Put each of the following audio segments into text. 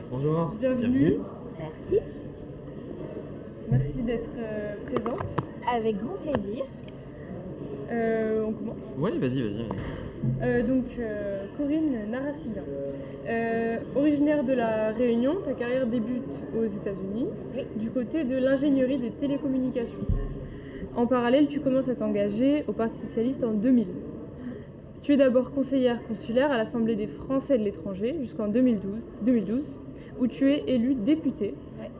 Bonjour. Bienvenue. Merci. Merci d'être présente. Avec grand plaisir. On commence. Ouais, vas-y. Corinne Narassian. Originaire de la Réunion, ta carrière débute aux États-Unis, Oui. du côté de l'ingénierie des télécommunications. En parallèle, tu commences à t'engager au Parti socialiste en 2000. Tu es d'abord conseillère consulaire à l'Assemblée des Français de l'étranger jusqu'en 2012, où tu es élue députée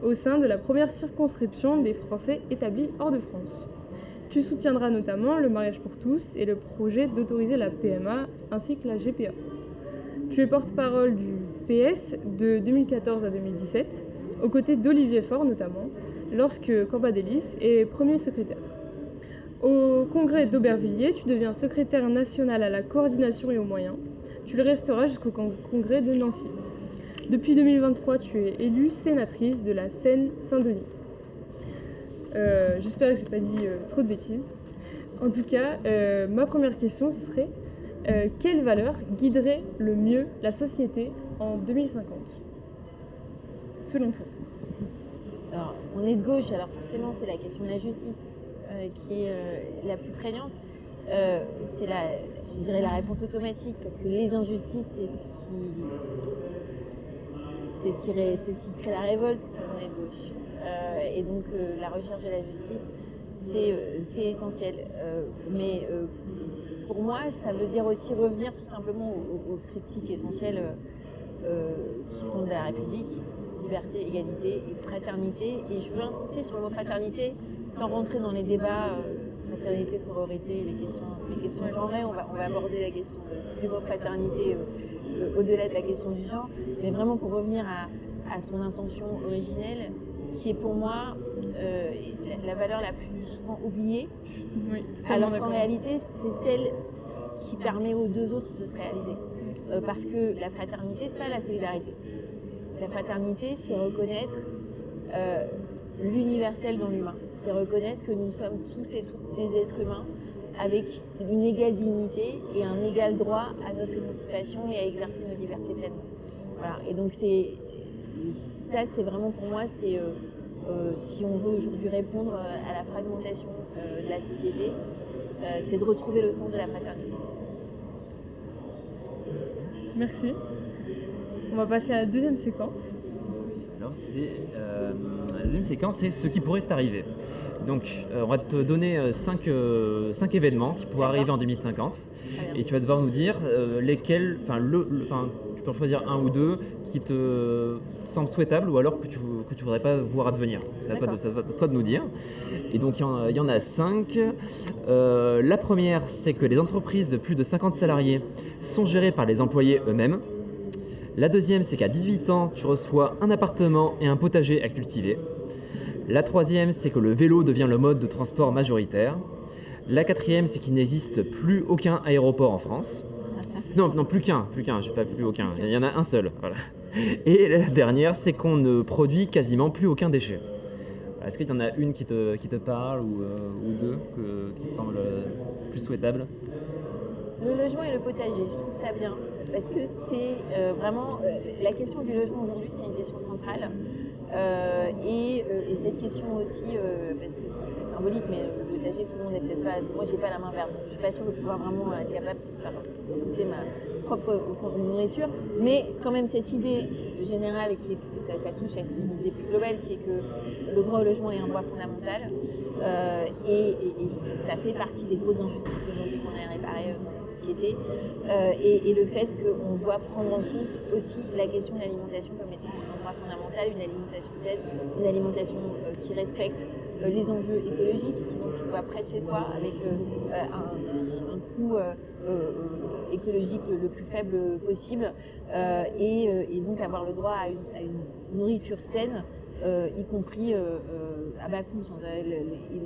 au sein de la première circonscription des Français établis hors de France. Tu soutiendras notamment le mariage pour tous et le projet d'autoriser la PMA ainsi que la GPA. Tu es porte-parole du PS de 2014 à 2017, aux côtés d'Olivier Faure notamment, lorsque Cambadélis est premier secrétaire. Au congrès d'Aubervilliers, tu deviens secrétaire national à la coordination et aux moyens. Tu le resteras jusqu'au congrès de Nancy. Depuis 2023, tu es élue sénatrice de la Seine-Saint-Denis. J'espère que je n'ai pas dit trop de bêtises. En tout cas, ma première question, ce serait quelle valeur guiderait le mieux la société en 2050 selon toi? Alors, on est de gauche, alors forcément, c'est la question de la justice qui est la plus prégnante. C'est je dirais la réponse automatique, parce que les injustices, c'est ce qui crée la révolte quand on est de gauche. Et donc, la recherche de la justice, c'est essentiel. Mais pour moi, ça veut dire aussi revenir tout simplement au triptyque essentiel qui fonde la République: liberté, égalité et fraternité. Et je veux insister sur le mot fraternité sans rentrer dans les débats fraternité, sororité, les questions genrées. On va aborder la question du mot fraternité au-delà de la question du genre, mais vraiment pour revenir à son intention originelle, qui est pour moi la valeur la plus souvent oubliée, Oui, alors qu'en réalité c'est celle qui permet aux deux autres de se réaliser. Parce que la fraternité, c'est pas la solidarité. La fraternité, c'est reconnaître l'universel dans l'humain. C'est reconnaître que nous sommes tous et toutes des êtres humains avec une égale dignité et un égal droit à notre émancipation et à exercer nos libertés pleinement. Voilà. Et donc ça, c'est vraiment pour moi, c'est si on veut aujourd'hui répondre à la fragmentation de la société, c'est de retrouver le sens de la fraternité. Merci. On va passer à la deuxième séquence. Alors, la deuxième séquence, c'est ce qui pourrait t'arriver. Donc, on va te donner 5 événements qui pourraient arriver en 2050. Et tu vas devoir nous dire lesquels, tu peux en choisir un ou deux qui te semblent souhaitables ou alors que tu ne voudrais pas voir advenir. C'est à toi de nous dire. Et donc, il y en a 5. La première, c'est que les entreprises de plus de 50 salariés sont gérées par les employés eux-mêmes. La deuxième, c'est qu'à 18 ans, tu reçois un appartement et un potager à cultiver. La troisième, c'est que le vélo devient le mode de transport majoritaire. La quatrième, c'est qu'il n'existe plus aucun aéroport en France. Non, plus qu'un, je sais pas, plus aucun. Il y en a un seul, voilà. Et la dernière, c'est qu'on ne produit quasiment plus aucun déchet. Est-ce qu'il y en a une qui te parle ou deux qui te semblent plus souhaitables? Le logement et le potager, je trouve ça bien, parce que c'est vraiment la question du logement aujourd'hui, c'est une question centrale. Et cette question aussi, parce que c'est symbolique, mais le potager, tout le monde n'est peut-être pas. Moi, j'ai pas la main verte, je suis pas sûre de pouvoir vraiment être capable de faire pousser ma propre nourriture. Mais quand même, cette idée générale, parce que ça touche à une idée plus globale, qui est que le droit au logement est un droit fondamental, et ça fait partie des grosses injustices aujourd'hui qu'on a à réparer dans notre société, et le fait qu'on doit prendre en compte aussi la question de l'alimentation comme étant un droit fondamental, une alimentation saine, une alimentation qui respecte les enjeux écologiques, donc qui soit près de chez soi, avec un coût écologique le plus faible possible, et donc avoir le droit à une nourriture saine, y compris à bas coût.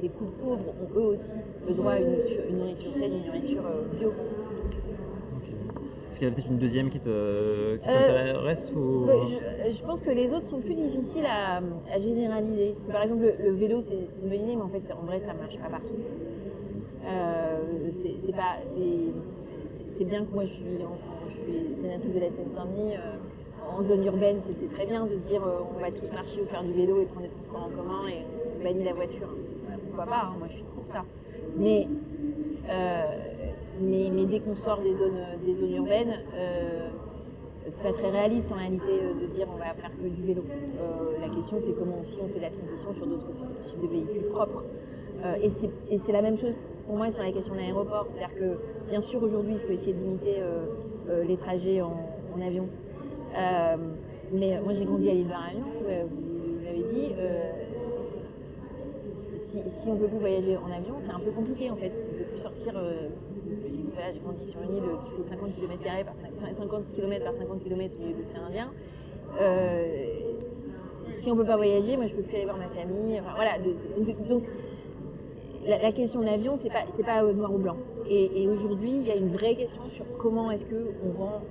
Les couples pauvres ont eux aussi le droit à une nourriture saine, une nourriture bio. Est-ce qu'il y a peut-être une deuxième qui t'intéresse ou... Je pense que les autres sont plus difficiles à généraliser. Parce que, par exemple, le vélo, c'est une bonne idée, mais en fait, en vrai, ça ne marche pas partout. C'est bien que moi, je suis sénatrice de la Seine-Saint-Denis. en zone urbaine, c'est très bien de dire on va tous marcher ou faire du vélo et prendre des transports en commun et on bannit la voiture. Pourquoi pas, hein, moi je suis pour ça. Mais dès qu'on sort des zones urbaines, c'est pas très réaliste en réalité de dire on va faire que du vélo. La question c'est comment aussi on fait la transition sur d'autres types de véhicules propres. Et c'est la même chose pour moi sur la question de l'aéroport. C'est-à-dire que bien sûr aujourd'hui il faut essayer de limiter les trajets en avion. Mais moi j'ai grandi à l'île de la Réunion, vous l'avez dit. Si on ne peut plus voyager en avion, c'est un peu compliqué en fait, parce qu'on ne peut plus sortir. Voilà, j'ai grandi sur une île qui fait 50 km par 50 km au milieu de l'océan Indien. Si on ne peut pas voyager, moi je ne peux plus aller voir ma famille. Enfin, voilà, donc la question de l'avion, c'est pas noir ou blanc. Et aujourd'hui, il y a une vraie question sur comment est-ce qu'on rend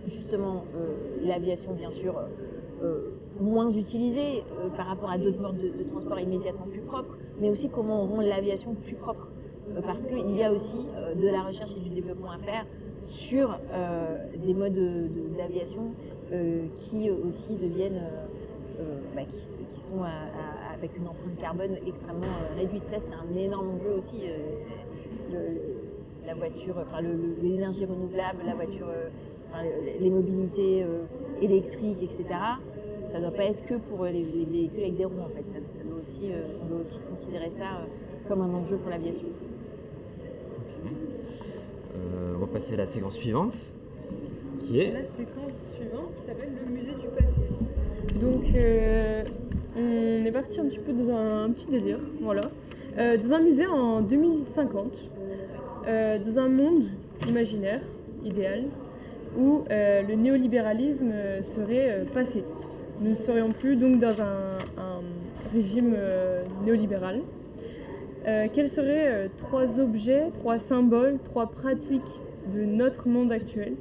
justement l'aviation, bien sûr, moins utilisée par rapport à d'autres modes de transport immédiatement plus propres, mais aussi comment on rend l'aviation plus propre. Parce qu'il y a aussi de la recherche et du développement à faire sur des modes d'aviation qui aussi deviennent, qui sont avec une empreinte carbone extrêmement réduite. Ça, c'est un énorme enjeu aussi. La voiture, l'énergie renouvelable, la voiture, les mobilités électriques, etc. Ça ne doit pas être que pour les véhicules avec des roues, en fait. Ça doit aussi, on doit aussi considérer ça comme un enjeu pour l'aviation. On va passer à la séquence suivante, qui est... La séquence suivante s'appelle le musée du passé. Donc, on est parti un petit peu dans un petit délire, voilà. Dans un musée en 2050, dans un monde imaginaire, idéal, où le néolibéralisme serait passé. Nous ne serions plus donc dans un régime néolibéral. Quels seraient 3 objets, 3 symboles, 3 pratiques de notre monde actuel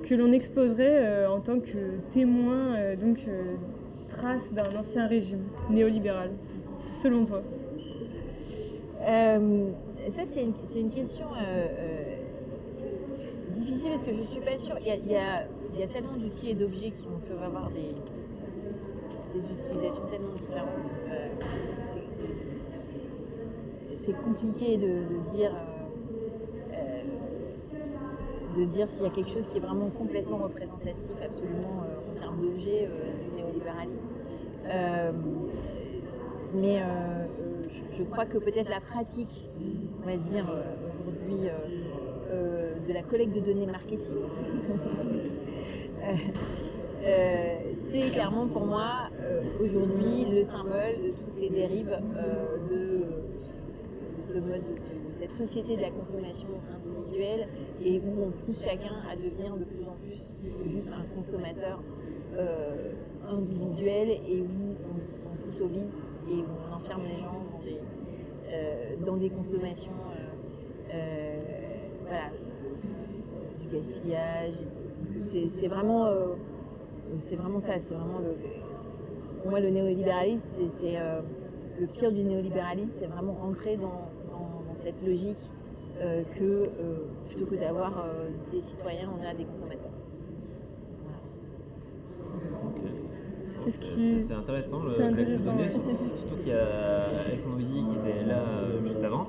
que l'on exposerait en tant que témoin, trace d'un ancien régime néolibéral, selon toi? Ça, c'est une question difficile parce que je ne suis pas sûre. Il y a tellement d'outils et d'objets qui peuvent avoir des utilisations tellement différentes. C'est compliqué de dire s'il y a quelque chose qui est vraiment complètement représentatif, absolument en termes d'objet du néolibéralisme. Mais je crois que peut-être la pratique, on va dire aujourd'hui, de la collecte de données marketing, c'est clairement pour moi aujourd'hui le symbole de toutes les dérives de ce mode, de cette société de la consommation individuelle et où on pousse chacun à devenir de plus en plus juste un consommateur individuel et où on pousse au vice et où on enferme les gens dans des consommations du gaspillage. C'est vraiment ça, c'est vraiment pour moi le néolibéralisme, c'est le pire du néolibéralisme, c'est vraiment rentrer dans cette logique que plutôt que d'avoir des citoyens, on a des consommateurs. C'est intéressant le collecte de données, surtout qu'il y a Alexandre Ouizy qui était là juste avant,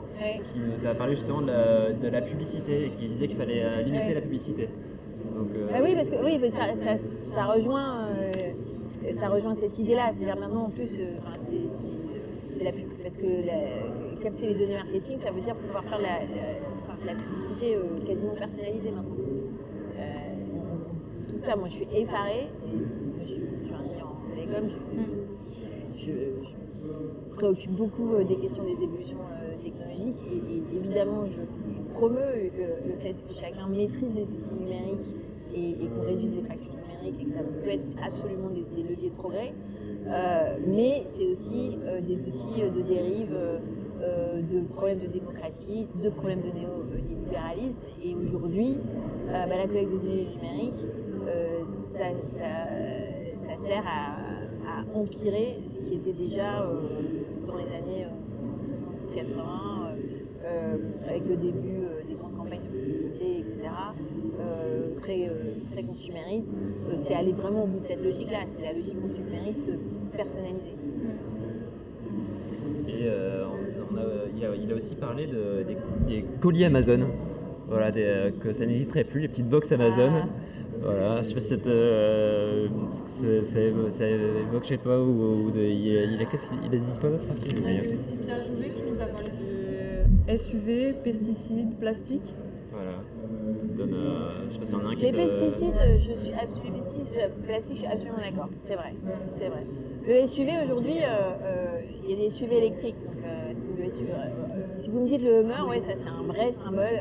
qui nous a parlé justement de la publicité et qui disait qu'il fallait limiter la publicité. Donc, oui, parce que ça rejoint cette idée-là. C'est-à-dire maintenant en plus, c'est la pub, parce que capter les données marketing, ça veut dire pouvoir faire la publicité quasiment personnalisée maintenant. Tout ça, moi je suis effarée. Je suis ingénieure en télécom, je me préoccupe beaucoup des questions des évolutions technologiques et évidemment je promeus le fait que chacun maîtrise les outils numériques et qu'on réduise les fractures numériques et que ça peut être absolument des leviers de progrès, mais c'est aussi des outils de dérive, de problèmes de démocratie, de problèmes de néolibéralisme et aujourd'hui la collecte de données numériques ça sert à empirer ce qui était déjà dans les années 70-80 avec le début des grandes campagnes de publicité, etc., très consumériste. C'est aller vraiment au bout de cette logique-là, c'est la logique consumériste personnalisée. Et il a aussi parlé des colis Amazon, voilà, que ça n'existerait plus, les petites box Amazon. Voilà, je sais pas si ça évoque chez toi qu'est-ce qu'il a dit quoi d'autre aussi, j'ai Il y oublié. a aussi Pierre Jouvet qui nous a parlé de SUV, pesticides, plastique. Voilà, ça te donne, je sais pas si on a un qui Les te... pesticides, les pesticides plastiques, je suis absolument d'accord, c'est vrai. Le SUV aujourd'hui, il y a des SUV électriques. Donc, est-ce que le SUV, si vous me dites le Hummer, ouais, ça c'est un vrai symbole.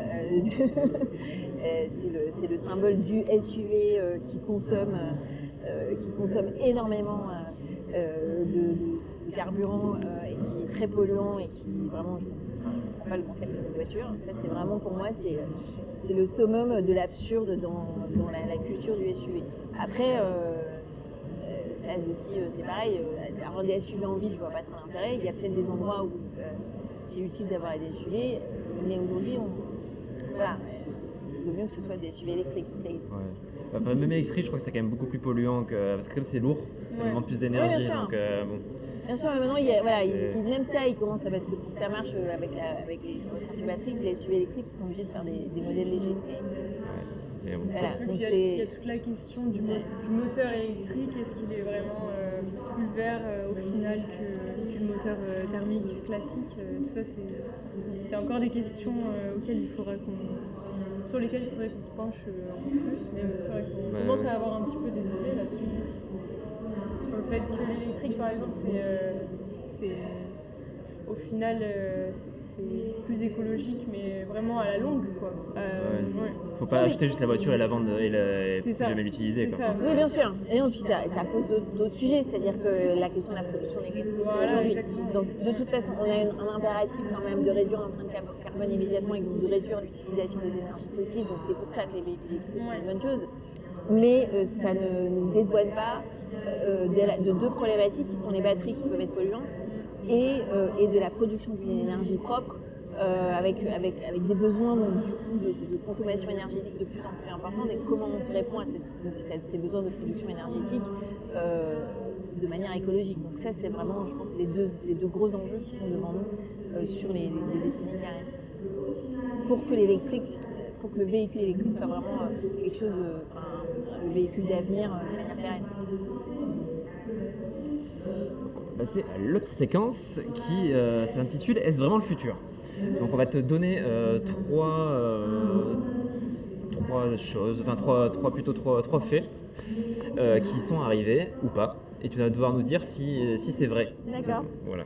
C'est le symbole du SUV qui consomme énormément de carburant et qui est très polluant et qui vraiment, je ne comprends pas le concept de cette voiture. Ça c'est vraiment pour moi c'est le summum de l'absurde dans la culture du SUV. Après là aussi c'est pareil, avoir des SUV en ville je vois pas trop l'intérêt. Il y a peut-être des endroits où c'est utile d'avoir des SUV, mais aujourd'hui voilà. Il vaut mieux que ce soit des SUV électriques, ça existe. Ouais. Enfin, même électrique, je crois que c'est quand même beaucoup plus polluant parce que comme c'est lourd, ça demande plus d'énergie. Oui, bien sûr. Donc, bon. Bien sûr, mais maintenant, même ça, il commence parce que pour que ça marche avec les recharges batteries, les SUV électriques sont obligés de faire des modèles légers. Mais bon. Voilà, Et donc puis il y a toute la question du moteur électrique. Est-ce qu'il est vraiment plus vert au final que le moteur thermique classique? Tout ça, c'est encore des questions sur lesquelles il faudrait qu'on se penche encore plus. Mais c'est vrai qu'on commence à avoir un petit peu des idées là-dessus. Sur le fait que l'électrique, par exemple, c'est au final, c'est plus écologique, mais vraiment à la longue, quoi. Faut pas acheter juste la voiture et la vendre et ça. jamais l'utiliser. C'est Quoi. ça. Oui, bien sûr. Et puis ça pose d'autres sujets, c'est-à-dire que la question de la production d'électricité aujourd'hui. Exactement. Donc de toute façon, on a un impératif quand même de réduire l'empreinte carbone immédiatement et donc de réduire l'utilisation des énergies fossiles. Donc c'est pour ça que les véhicules électriques sont une bonne chose. Mais ça ne nous dédouane pas de deux problématiques qui sont les batteries qui peuvent être polluantes et de la production d'une énergie propre avec des besoins donc, du coup, de consommation énergétique de plus en plus importants et comment on se répond à ces besoins de production énergétique de manière écologique. Donc ça c'est vraiment, je pense, les deux gros enjeux qui sont devant nous sur les décennies qui arrivent. Pour que le véhicule électrique soit vraiment quelque chose, le véhicule d'avenir de manière pérenne. Passer à l'autre séquence qui s'intitule « Est-ce vraiment le futur ?» Donc on va te donner trois faits qui sont arrivés ou pas, et tu vas devoir nous dire si c'est vrai. D'accord. Voilà.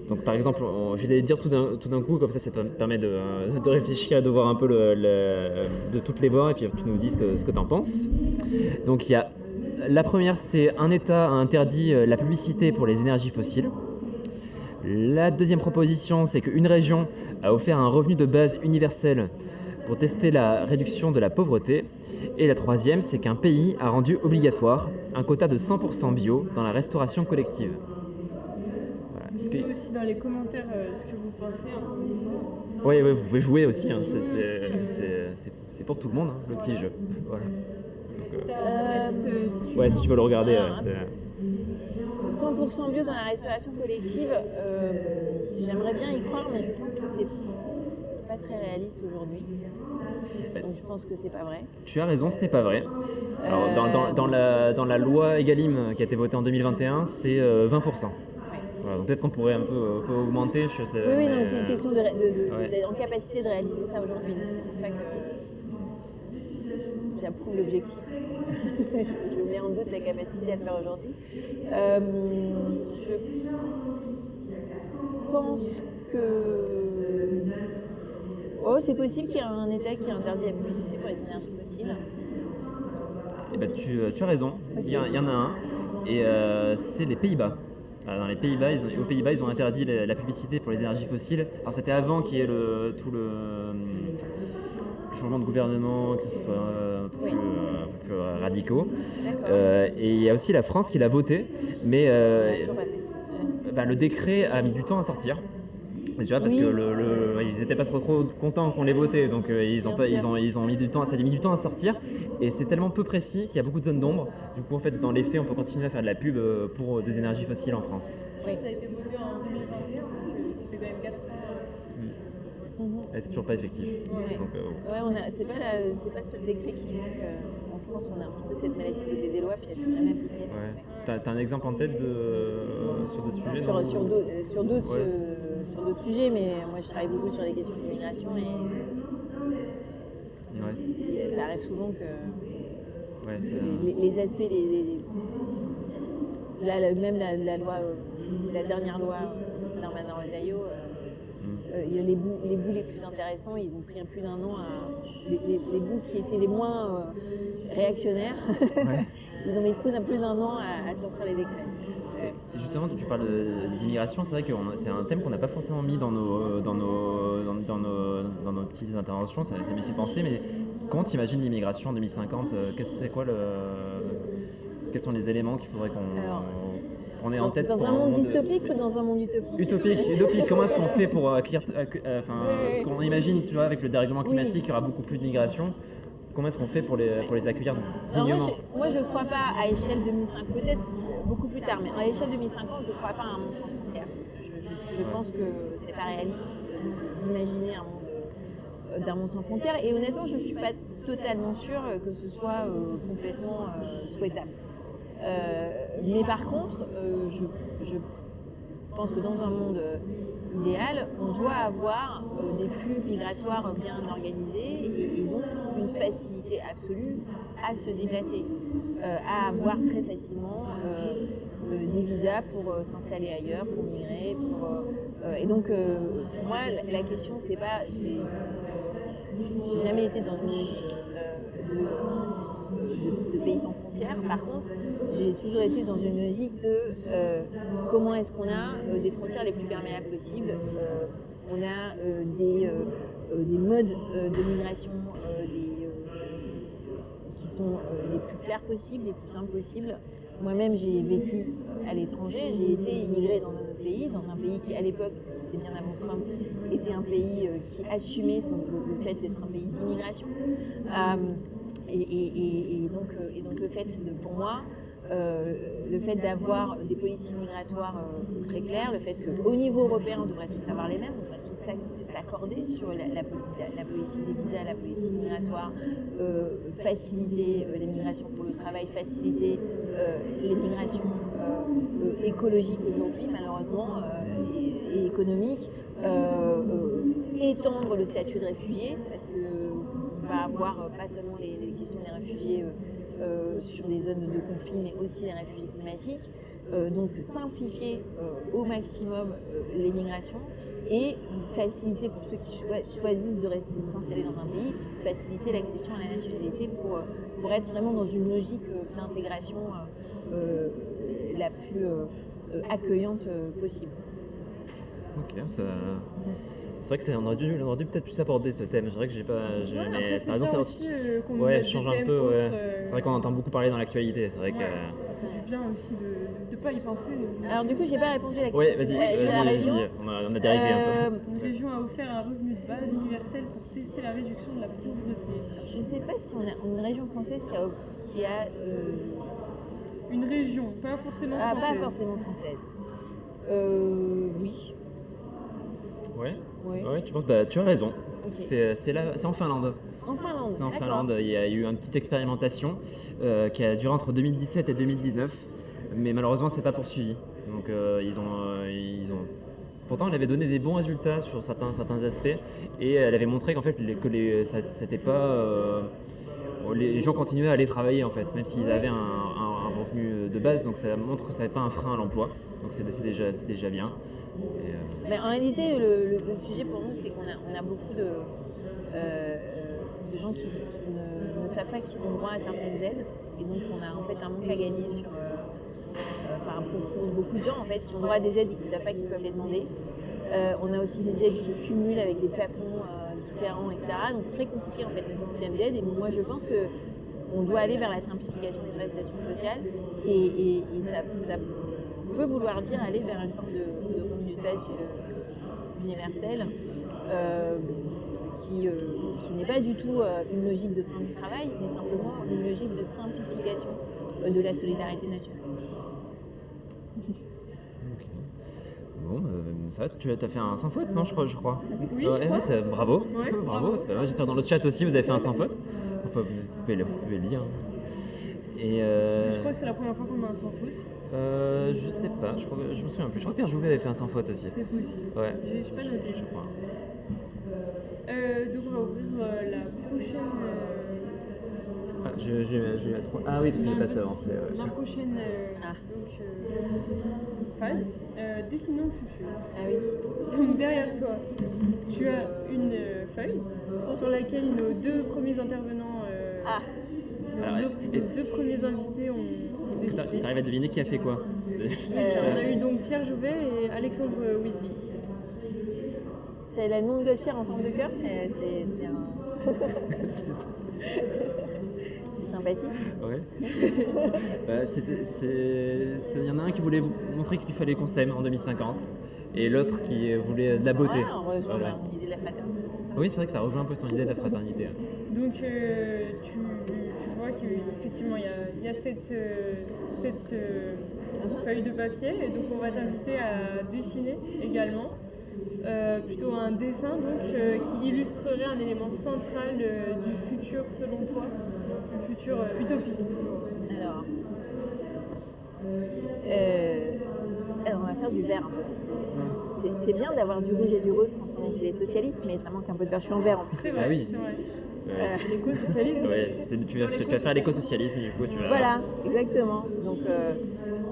Donc par exemple, je vais les dire tout d'un coup, comme ça te permet de réfléchir et de voir un peu de toutes les voir, et puis tu nous dis ce que tu en penses. Donc il y a la première, c'est un État a interdit la publicité pour les énergies fossiles. La deuxième proposition, c'est qu'une région a offert un revenu de base universel pour tester la réduction de la pauvreté. Et la troisième, c'est qu'un pays a rendu obligatoire un quota de 100% bio dans la restauration collective. Voilà. Dites-nous aussi dans les commentaires ce que vous pensez. Oui, vous pouvez jouer aussi. Hein. C'est pour tout le monde, hein, le petit jeu. Voilà. Ouais, si tu veux le regarder, c'est... 100% bio dans la restauration collective, j'aimerais bien y croire, mais je pense que c'est pas très réaliste aujourd'hui. Donc je pense que c'est pas vrai. Tu as raison, ce n'est pas vrai. Alors, dans la loi Egalim qui a été votée en 2021, c'est 20%. Voilà, donc peut-être qu'on pourrait un peu augmenter. C'est une question en capacité de réaliser ça aujourd'hui. C'est pour ça que j'approuve l'objectif. Je mets en doute la capacité à le faire aujourd'hui. Je pense que c'est possible qu'il y ait un État qui interdit la publicité pour les énergies fossiles. Eh ben, tu as raison, okay. Il y en a un, et c'est les Pays-Bas. Dans les Pays-Bas, aux Pays-Bas, ils ont interdit la publicité pour les énergies fossiles. Alors c'était avant qu'il y ait tout le changement de gouvernement, que ce soit un peu plus radicaux. Et il y a aussi la France qui l'a voté, mais le décret a mis du temps à sortir. Déjà parce Oui. que ils n'étaient pas trop contents qu'on les votait, donc ils ont mis du temps, ça a mis du temps à sortir, et c'est tellement peu précis qu'il y a beaucoup de zones d'ombre. Du coup, en fait, dans les faits, on peut continuer à faire de la pub pour des énergies fossiles en France. Ça a été voté en 2021, donc ça fait quand même 4 ans. Et c'est toujours pas effectif. Ouais. Donc, Ouais, c'est pas le seul décret qui manque. En France, on a un petit peu cette maladie de voter des lois, puis elles sont jamais appliquées. ouais. T'as un exemple en tête sur d'autres sujets Sur, non sur d'autres Ouais. sur d'autres sujets, mais moi je travaille beaucoup sur les questions d'immigration et Ouais. ça arrive souvent que Ouais, c'est, les aspects, même la loi, la dernière loi Darmanin-Retailleau, il y a les bouts les plus intéressants, ils ont pris plus d'un an les bouts qui étaient les moins réactionnaires, ils ont mis plus d'un an à sortir les décrets. Et justement, tu parles d'immigration, c'est vrai que c'est un thème qu'on n'a pas forcément mis dans nos petites interventions, ça m'y fait penser, mais comment tu imagines l'immigration en 2050 quels sont les éléments qu'il faudrait qu'on ait en tête Dans pour un monde monde dystopique ou dans un monde utopique? utopique, comment est-ce qu'on fait pour accueillir, ce qu'on imagine, tu vois, avec le dérèglement climatique, il y aura beaucoup plus de migration. Comment est-ce qu'on fait pour les accueillir Alors dignement? moi, je ne crois pas à échelle 2050, peut-être beaucoup plus tard, mais à échelle 2050, je ne crois pas à un monde sans frontières. Je pense que c'est pas réaliste d'imaginer d'un monde sans frontières, et honnêtement, je ne suis pas totalement sûre que ce soit complètement souhaitable. Mais par contre, je pense que dans un monde idéal, on doit avoir des flux migratoires bien organisés et donc une facilité absolue à se déplacer, à avoir très facilement des visas pour s'installer ailleurs, pour migrer. Et donc, pour moi, la question, c'est pas... J'ai jamais été dans une logique de pays sans frontières. Par contre, j'ai toujours été dans une logique de comment est-ce qu'on a des frontières les plus perméables possibles. On a des modes de migration qui sont les plus clairs possibles, les plus simples possibles. Moi-même, j'ai vécu à l'étranger, j'ai été immigrée dans un pays qui à l'époque, c'était bien avant Trump, était un pays qui assumait le fait d'être un pays d'immigration. Et donc le fait, pour moi, le fait d'avoir des politiques migratoires très claires, le fait qu'au niveau européen, on devrait tous avoir les mêmes, on devrait tous s'accorder sur la politique des visas, la politique migratoire, faciliter les migrations pour le travail, faciliter les migrations écologiques aujourd'hui, malheureusement, et économiques, étendre le statut de réfugié, parce qu'on va avoir pas seulement les questions des réfugiés sur des zones de conflit, mais aussi les réfugiés climatiques. Donc simplifier au maximum les migrations et faciliter pour ceux qui choisissent de s'installer dans un pays, faciliter l'accession à la nationalité pour être vraiment dans une logique d'intégration la plus accueillante possible. Ok, c'est vrai que on aurait dû peut-être plus aborder ce thème. C'est vrai que j'ai pas. Après, c'est bien aussi qu'on ouais, mette des change un thèmes peu. autres, Ouais. C'est vrai qu'on entend beaucoup parler dans l'actualité. C'est vrai que. ça fait du bien aussi de ne pas y penser. Alors du coup, j'ai pas répondu à la question. Ouais, vas-y. On a dérivé un peu. Une région a offert un revenu de base universel pour tester la réduction de la pauvreté. Je sais pas si on a une région française qui a Une région, pas forcément française. pas forcément française. Oui. Ouais, tu penses, tu as raison. Okay. C'est en Finlande. En Finlande. C'est en d'accord. Finlande. Il y a eu une petite expérimentation qui a duré entre 2017 et 2019, mais malheureusement, c'est pas poursuivi. Donc ils ont. Pourtant, elle avait donné des bons résultats sur certains aspects, et elle avait montré qu'en fait, c'était pas. Les gens continuaient à aller travailler en fait, même s'ils avaient un revenu de base. Donc ça montre que ça n'est pas un frein à l'emploi. Donc c'est déjà bien. Mais en réalité, le sujet pour nous, c'est qu'on a beaucoup de gens qui ne savent pas qu'ils ont droit à certaines aides. Et donc, on a en fait un manque à gagner pour beaucoup de gens en fait, qui ont droit à des aides et qui ne savent pas qu'ils peuvent les demander. On a aussi des aides qui se cumulent avec des plafonds différents, etc. Donc, c'est très compliqué en fait, le système d'aide. Et moi, je pense qu'on doit aller vers la simplification des prestations sociales. Et ça peut vouloir dire aller vers une forme de revenu de base universelle, qui n'est pas du tout une logique de fin du travail, mais simplement une logique de simplification de la solidarité nationale. Bon, ça va, tu as fait un sans faute, non, je crois. Oui, je crois. Bravo, Ouais, bravo, c'est pas mal. J'espère dans le chat aussi, vous avez fait un sans faute. Vous pouvez le dire. Et Je crois que c'est la première fois qu'on a un sans faute. je sais pas, je me souviens plus. Je crois que Pierre Jouvet avait fait un sans faute aussi. C'est possible. Ouais, J'ai pas noté. je crois. Donc on va ouvrir la prochaine. Ah, je vais mettre. Ah oui, parce que j'ai passé avancé. Ouais. La prochaine phase, dessinons le futur. Ah oui. Donc derrière toi, tu as une feuille sur laquelle nos deux premiers intervenants, Alors, nos deux premiers invités ont Est-ce que dessiné. t'arrives à deviner qui a fait quoi? On a eu donc Pierre Jouvet et Alexandre Wizy. C'est la montgolfière en forme de cœur, c'est sympathique. Ouais. Il y en a un qui voulait montrer qu'il fallait qu'on s'aime en 2050 et l'autre qui voulait de la beauté. Voilà, on rejoint Voilà. mon idée de la fraternité. Oui, c'est vrai que ça rejoint un peu ton idée de la fraternité. Donc tu vois qu'effectivement il y a cette feuille de papier, et donc on va t'inviter à dessiner également. Plutôt un dessin donc, qui illustrerait un élément central du futur selon toi, le futur utopique toujours. Alors on va faire du vert un peu, parce que c'est bien d'avoir du rouge et du rose quand on est chez les socialistes, mais ça manque un peu de version vert en plus. C'est vrai, Ah oui. c'est vrai. L'éco-socialisme. Ouais, tu vas faire l'éco-socialisme du coup. Voilà, exactement. Donc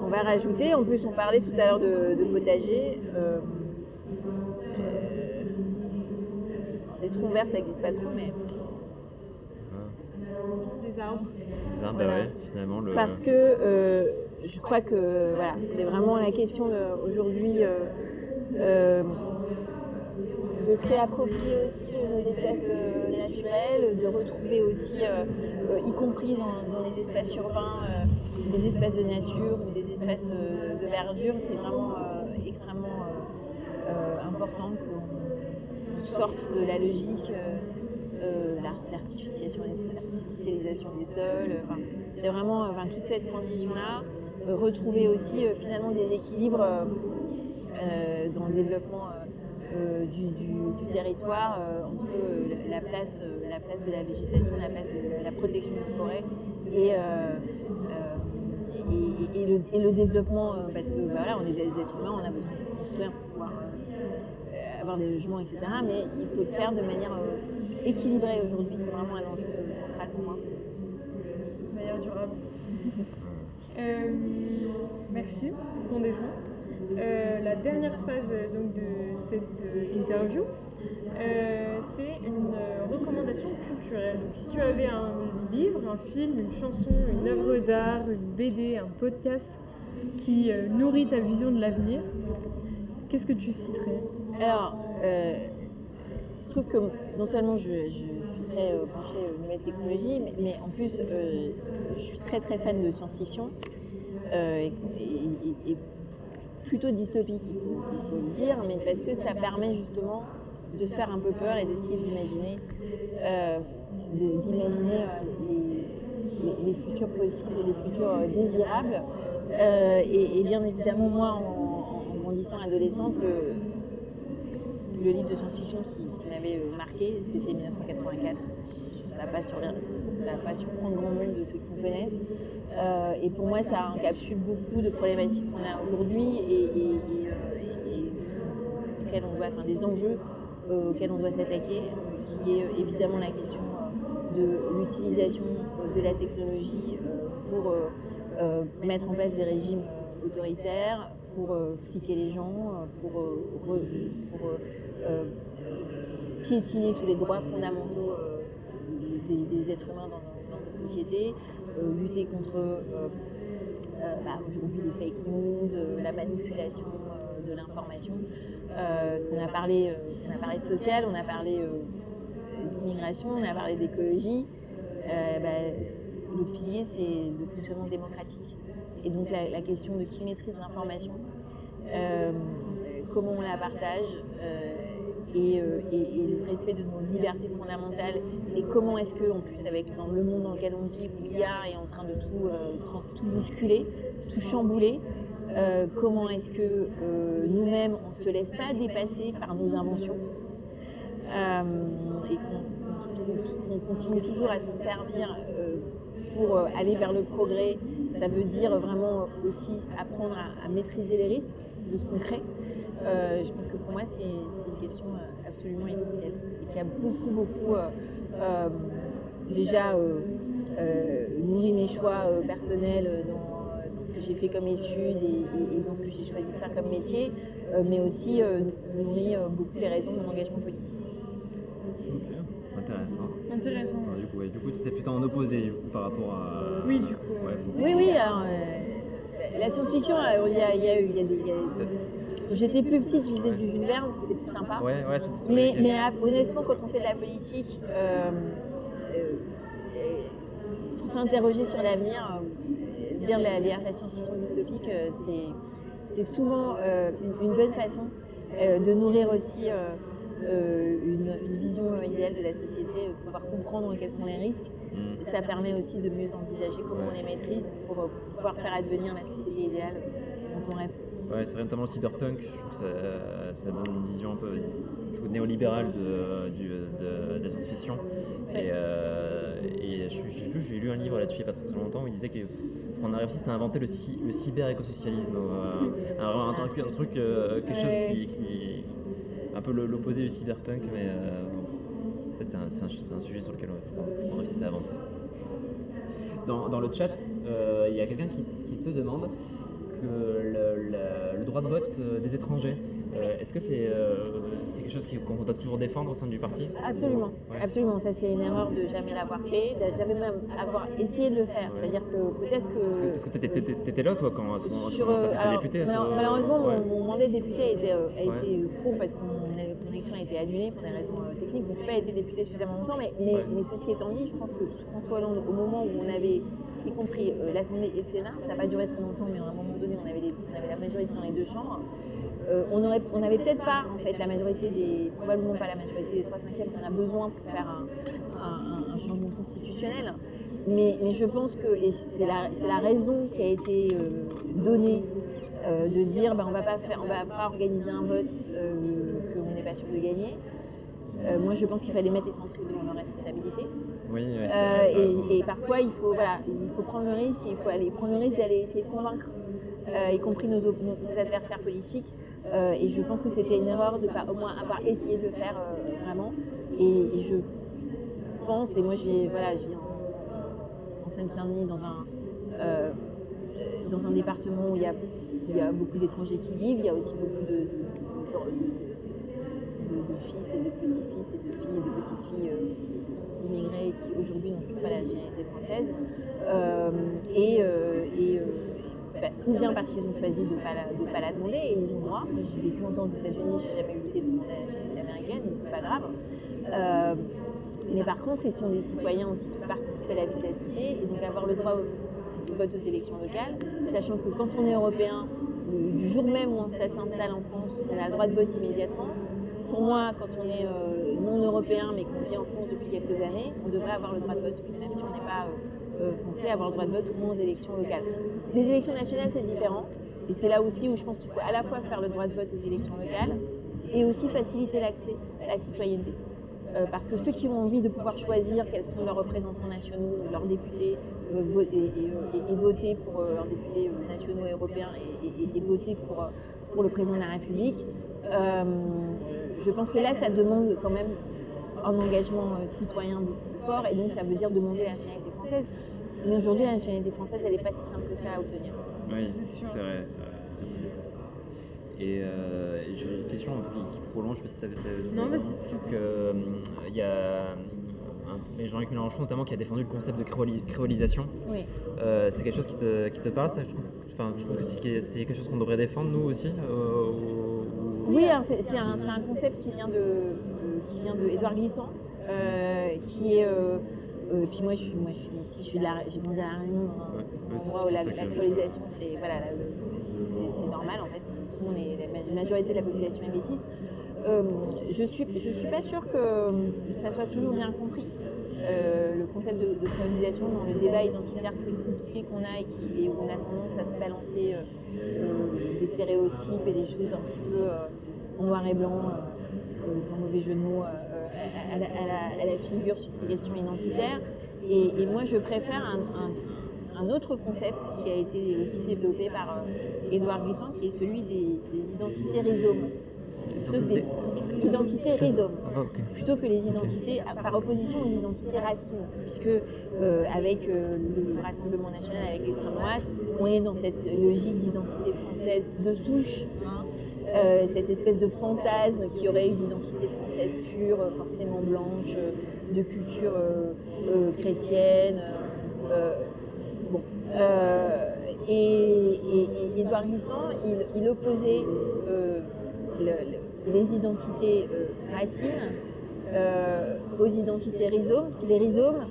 on va rajouter, en plus on parlait tout à l'heure de potager. Les troncs verts ça n'existe pas trop, mais Des arbres. Bah Voilà. ouais, finalement parce que je crois que voilà, c'est vraiment la question aujourd'hui de se réapproprier aussi nos espaces naturels, de retrouver aussi, y compris dans les espaces urbains, des espaces de nature ou des espaces de verdure. C'est vraiment extrêmement important qu'on sorte de la logique l'artificialisation des sols. C'est vraiment toute cette transition-là. Retrouver aussi finalement des équilibres dans le développement du territoire entre la place de la végétation, la place de la protection des forêts et le développement, parce que voilà, on est des êtres humains, on a besoin de se construire pour pouvoir avoir des logements, etc. Mais il faut le faire de manière équilibrée aujourd'hui, c'est vraiment un enjeu central pour moi. De manière durable. Merci pour ton dessin. La dernière phase donc, de cette interview, c'est une recommandation culturelle. Donc, si tu avais un livre, un film, une chanson, une œuvre d'art, une BD, un podcast qui nourrit ta vision de l'avenir, qu'est-ce que tu citerais? Alors, je trouve que non seulement je suis très penchée aux nouvelles technologies, mais en plus, je suis très très fan de science-fiction et plutôt dystopique, il faut le dire, mais parce que ça permet justement de se faire un peu peur et d'essayer d'imaginer les futurs possibles et les futurs désirables. Et bien évidemment, moi, en grandissant adolescente, le livre de science-fiction qui m'avait marqué, c'était 1984. Ça va pas surprendre grand nombre de ceux qui me connaissent. Et pour moi, ça encapsule beaucoup de problématiques qu'on a aujourd'hui et auxquelles on doit, des enjeux auxquels on doit s'attaquer, qui est évidemment la question de l'utilisation de la technologie pour mettre en place des régimes autoritaires, pour fliquer les gens, pour piétiner tous les droits fondamentaux des êtres humains dans notre société, lutter contre aujourd'hui les fake news, la manipulation de l'information. On a parlé de social, on a parlé d'immigration, on a parlé d'écologie. L'autre pilier, c'est le fonctionnement démocratique. Et donc la question de qui maîtrise l'information. comment on la partage et le respect de nos libertés fondamentales et comment est-ce que, en plus, dans le monde dans lequel on vit, où l'IA est en train de tout bousculer, tout chambouler, comment est-ce que nous-mêmes, on ne se laisse pas dépasser par nos inventions et qu'on continue toujours à s'en servir pour aller vers le progrès. Ça veut dire vraiment aussi apprendre à maîtriser les risques de ce qu'on crée. Je pense que pour moi, c'est une question absolument essentielle et qui a beaucoup déjà nourri mes choix personnels dans ce que j'ai fait comme études et dans ce que j'ai choisi de faire comme métier, mais aussi nourri beaucoup les raisons de mon engagement politique. Ok, intéressant. Intéressant. Attends, du coup, c'est plutôt en opposé par rapport à... Oui, du coup. Ouais. Oui, alors, la science-fiction, il y a des... Quand j'étais plus petite, je lisais du Jules Verne, c'était plus sympa. Ouais, c'est sûr. Mais honnêtement, quand on fait de la politique, pour s'interroger sur l'avenir, lire la science-fiction dystopique, c'est souvent une bonne façon de nourrir aussi une vision idéale de la société, de pouvoir comprendre quels sont les risques. Ça permet aussi de mieux envisager comment on les maîtrise pour pouvoir faire advenir la société idéale dont on rêve. Ouais, c'est vrai, notamment le cyberpunk, je trouve que ça donne une vision un peu néolibérale de la science-fiction. Ouais. Et j'ai lu un livre là-dessus il n'y a pas très longtemps où il disait qu'on a réussi à inventer le cyber-écosocialisme. Un truc, quelque chose qui est un peu l'opposé du cyberpunk, mais en fait, c'est un sujet sur lequel il faut qu'on réussisse à avancer. Dans le chat, il y a quelqu'un qui te demande le droit de vote des étrangers, est-ce que c'est quelque chose qu'on doit toujours défendre au sein du parti? Absolument, Ouais. absolument. Ça, c'est une erreur de jamais l'avoir fait, de jamais même avoir essayé de le faire. Ouais. C'est-à-dire que peut-être que... Parce que t'étais là, toi, quand t'étais alors, député malheureusement, ouais. mon mandat de député a été court parce que mon élection a été annulée pour des raisons techniques. Donc, je n'ai pas été députée suffisamment longtemps. Mais ceci étant dit, je pense que François Hollande, au moment où on avait, y compris l'Assemblée et le Sénat, ça n'a pas duré très longtemps, mais à un moment donné, on avait la majorité dans les deux chambres. On n'avait peut-être pas, en fait, probablement pas la majorité des 3/5 qu'on a besoin pour faire un changement constitutionnel. Mais je pense que, et c'est la raison qui a été donnée de dire on va pas organiser un vote qu'on n'est pas sûr de gagner. Moi, je pense qu'il fallait mettre les centristes devant leurs responsabilités. Oui, c'est vrai, et parfois, il faut prendre le risque, et il faut prendre le risque d'aller essayer de convaincre, y compris nos adversaires politiques. Et je pense que c'était une erreur de ne pas au moins avoir essayé de le faire vraiment. Et je pense, et moi je vis en Seine-Saint-Denis dans un département où il y a beaucoup d'étrangers qui vivent, il y a aussi beaucoup de fils et de petits-fils et de filles et de petites-filles immigrés qui aujourd'hui n'ont toujours pas la nationalité française. Ou bien parce qu'ils ont choisi de ne pas la demander et ils ont le droit. Moi, j'ai vécu longtemps aux États-Unis, j'ai jamais eu l'idée de demander la nationalité américaine et c'est pas grave. Mais par contre, ils sont des citoyens aussi qui participent à la vie de la cité et donc avoir le droit au vote aux élections locales, sachant que quand on est européen, du jour même où on s'installe en France, on a le droit de vote immédiatement. Pour moi, quand on est non européen mais qu'on vit en France depuis quelques années, on devrait avoir le droit de vote, même si on n'est pas français, avoir le droit de vote au moins aux élections locales. Les élections nationales, c'est différent. Et c'est là aussi où je pense qu'il faut à la fois faire le droit de vote aux élections locales et aussi faciliter l'accès à la citoyenneté. Parce que ceux qui ont envie de pouvoir choisir quels sont leurs représentants nationaux, leurs députés, et voter pour leurs députés nationaux et européens et voter pour le président de la République, je pense que là, ça demande quand même un engagement citoyen beaucoup plus fort et donc ça veut dire demander la nationalité française. Mais aujourd'hui, la nationalité française, elle n'est pas si simple que ça à obtenir. Oui, c'est vrai, très très bien. Et j'ai une question qui prolonge, je sais pas si tu avais Non, vas-y. Il y a Jean-Luc Mélenchon notamment qui a défendu le concept de créolisation. Oui. C'est quelque chose qui te parle, ça, tu trouves que c'est quelque chose qu'on devrait défendre nous aussi Oui, alors c'est un concept qui vient de Édouard Glissant, qui est puis moi je suis j'ai grandi à La Réunion dans un endroit où la créolisation c'est normal en fait, tout tout le monde la majorité de la population est métisse. Je suis pas sûre que ça soit toujours bien compris. Le concept de colonisation dans le débat identitaire très compliqué qu'on a et où on a tendance à se balancer des stéréotypes et des choses un petit peu en noir et blanc, sans mauvais jeu de mots, à la figure sur ces questions identitaires. Et moi, je préfère un autre concept qui a été aussi développé par Édouard Glissant, qui est celui des identités rhizomes. Identités rhizomes, plutôt que les identités, par opposition aux identités racines, puisque avec le Rassemblement national, avec l'extrême droite, on est dans cette logique d'identité française de souche, cette espèce de fantasme qui aurait une identité française pure, forcément blanche, de culture chrétienne. Et Édouard Glissant, il opposait les identités racines aux identités rhizomes, parce que les rhizomes,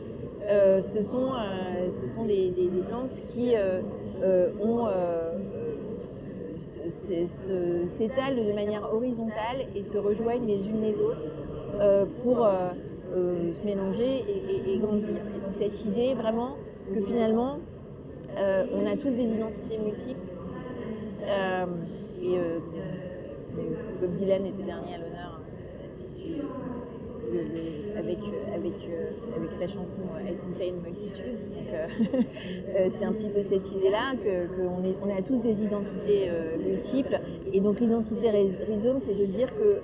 ce sont des plantes qui s'étalent de manière horizontale et se rejoignent les unes les autres pour se mélanger et grandir. Et donc cette idée vraiment que finalement on a tous des identités multiples Bob Dylan était dernier à l'honneur avec sa chanson I Contain Multitudes. Donc, c'est un petit peu cette idée-là qu'on a tous des identités multiples. Et donc l'identité rhizome, c'est de dire que